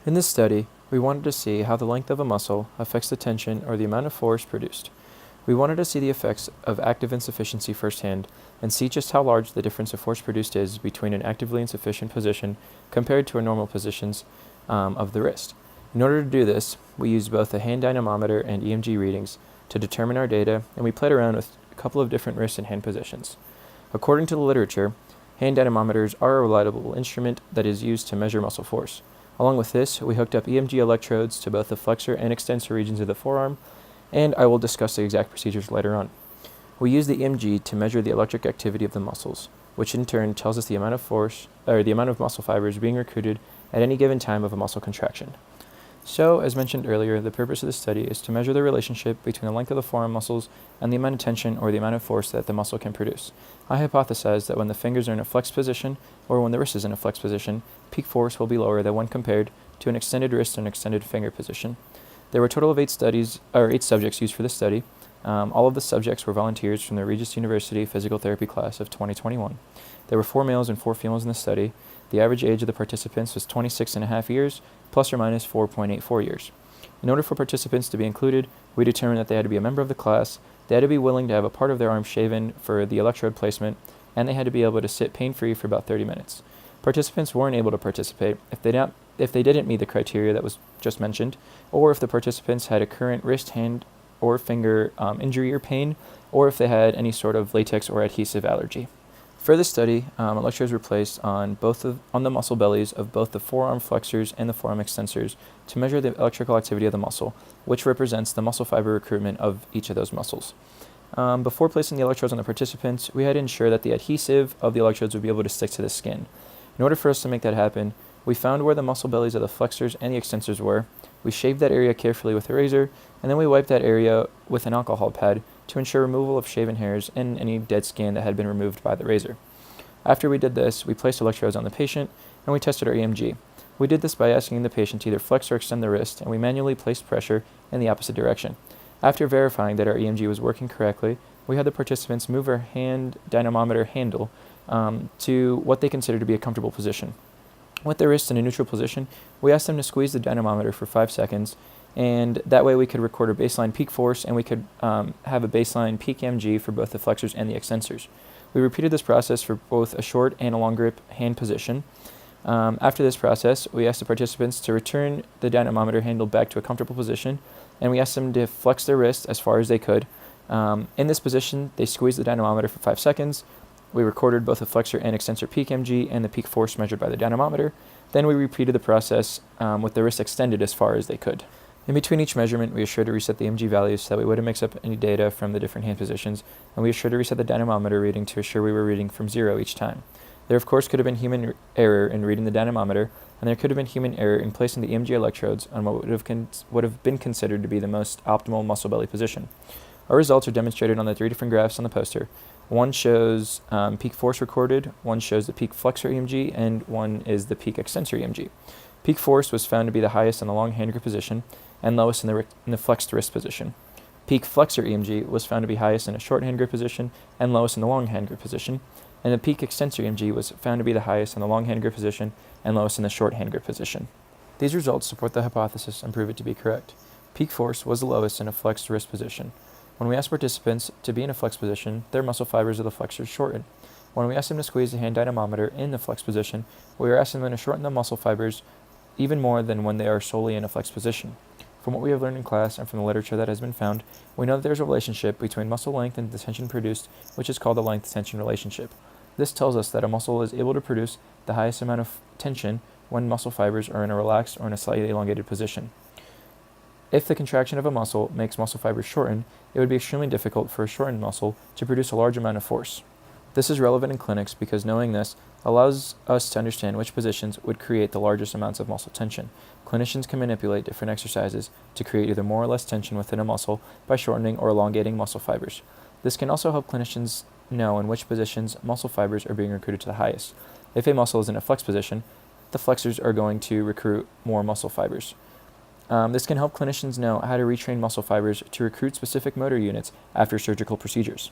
In this study, we wanted to see how the length of a muscle affects the tension or the amount of force produced. We wanted to see the effects of active insufficiency firsthand and see just how large the difference of force produced is between an actively insufficient position compared to a normal positions of the wrist. In order to do this, we used both a hand dynamometer and EMG readings to determine our data, and we played around with a couple of different wrist and hand positions. According to the literature, hand dynamometers are a reliable instrument that is used to measure muscle force. Along with this, we hooked up EMG electrodes to both the flexor and extensor regions of the forearm, and I will discuss the exact procedures later on. We use the EMG to measure the electric activity of the muscles, which in turn tells us the amount of force, or the amount of muscle fibers being recruited at any given time of a muscle contraction. So, as mentioned earlier, the purpose of this study is to measure the relationship between the length of the forearm muscles and the amount of tension or the amount of force that the muscle can produce. I hypothesized that when the fingers are in a flexed position, or when the wrist is in a flexed position, peak force will be lower than when compared to an extended wrist and extended finger position. There were a total of 8 subjects used for this study. All of the subjects were volunteers from the Regis University Physical Therapy class of 2021. There were 4 males and 4 females in the study. The average age of the participants was 26.5 years, plus or minus 4.84 years. In order for participants to be included, we determined that they had to be a member of the class, they had to be willing to have a part of their arm shaven for the electrode placement, and they had to be able to sit pain-free for about 30 minutes. Participants weren't able to participate if they didn't meet the criteria that was just mentioned, or if the participants had a current wrist, hand, or finger injury or pain, or if they had any sort of latex or adhesive allergy. For this study, electrodes were placed on the muscle bellies of both the forearm flexors and the forearm extensors to measure the electrical activity of the muscle, which represents the muscle fiber recruitment of each of those muscles. Before placing the electrodes on the participants, we had to ensure that the adhesive of the electrodes would be able to stick to the skin. In order for us to make that happen, we found where the muscle bellies of the flexors and the extensors were. We shaved that area carefully with a razor, and then we wiped that area with an alcohol pad to ensure removal of shaven hairs and any dead skin that had been removed by the razor. After we did this, we placed electrodes on the patient, and we tested our EMG. We did this by asking the patient to either flex or extend the wrist, and we manually placed pressure in the opposite direction. After verifying that our EMG was working correctly, we had the participants move our hand dynamometer handle to what they considered to be a comfortable position. With the wrist in a neutral position, we asked them to squeeze the dynamometer for 5 seconds, and that way we could record a baseline peak force, and we could have a baseline peak EMG for both the flexors and the extensors. We repeated this process for both a short and a long grip hand position. After this process, we asked the participants to return the dynamometer handle back to a comfortable position, and we asked them to flex their wrist as far as they could. In this position, they squeezed the dynamometer for 5 seconds. We recorded both the flexor and extensor peak EMG and the peak force measured by the dynamometer. Then we repeated the process with the wrist extended as far as they could. In between each measurement, we assured to reset the EMG values so that we wouldn't mix up any data from the different hand positions, and we assured to reset the dynamometer reading to assure we were reading from 0 each time. There, of course, could have been human error in reading the dynamometer, and there could have been human error in placing the EMG electrodes on what would have been considered to be the most optimal muscle belly position. Our results are demonstrated on the 3 different graphs on the poster. One shows peak force recorded, one shows the peak flexor EMG, and one is the peak extensor EMG. Peak force was found to be the highest in the long hand grip position and lowest in the flexed wrist position. Peak flexor EMG was found to be highest in a short hand grip position and lowest in the long hand grip position, and the peak extensor EMG was found to be the highest in the long hand grip position and lowest in the short hand grip position. These results support the hypothesis and prove it to be correct. Peak force was the lowest in a flexed wrist position. When we asked participants to be in a flexed position, their muscle fibers of the flexors shortened. When we asked them to squeeze the hand dynamometer in the flexed position, we were asking them to shorten the muscle fibers even more than when they are solely in a flexed position. From what we have learned in class and from the literature that has been found, we know that there is a relationship between muscle length and the tension produced, which is called the length-tension relationship. This tells us that a muscle is able to produce the highest amount of tension when muscle fibers are in a relaxed or in a slightly elongated position. If the contraction of a muscle makes muscle fibers shorten, it would be extremely difficult for a shortened muscle to produce a large amount of force. This is relevant in clinics because knowing this allows us to understand which positions would create the largest amounts of muscle tension. Clinicians can manipulate different exercises to create either more or less tension within a muscle by shortening or elongating muscle fibers. This can also help clinicians know in which positions muscle fibers are being recruited to the highest. If a muscle is in a flex position, the flexors are going to recruit more muscle fibers. This can help clinicians know how to retrain muscle fibers to recruit specific motor units after surgical procedures.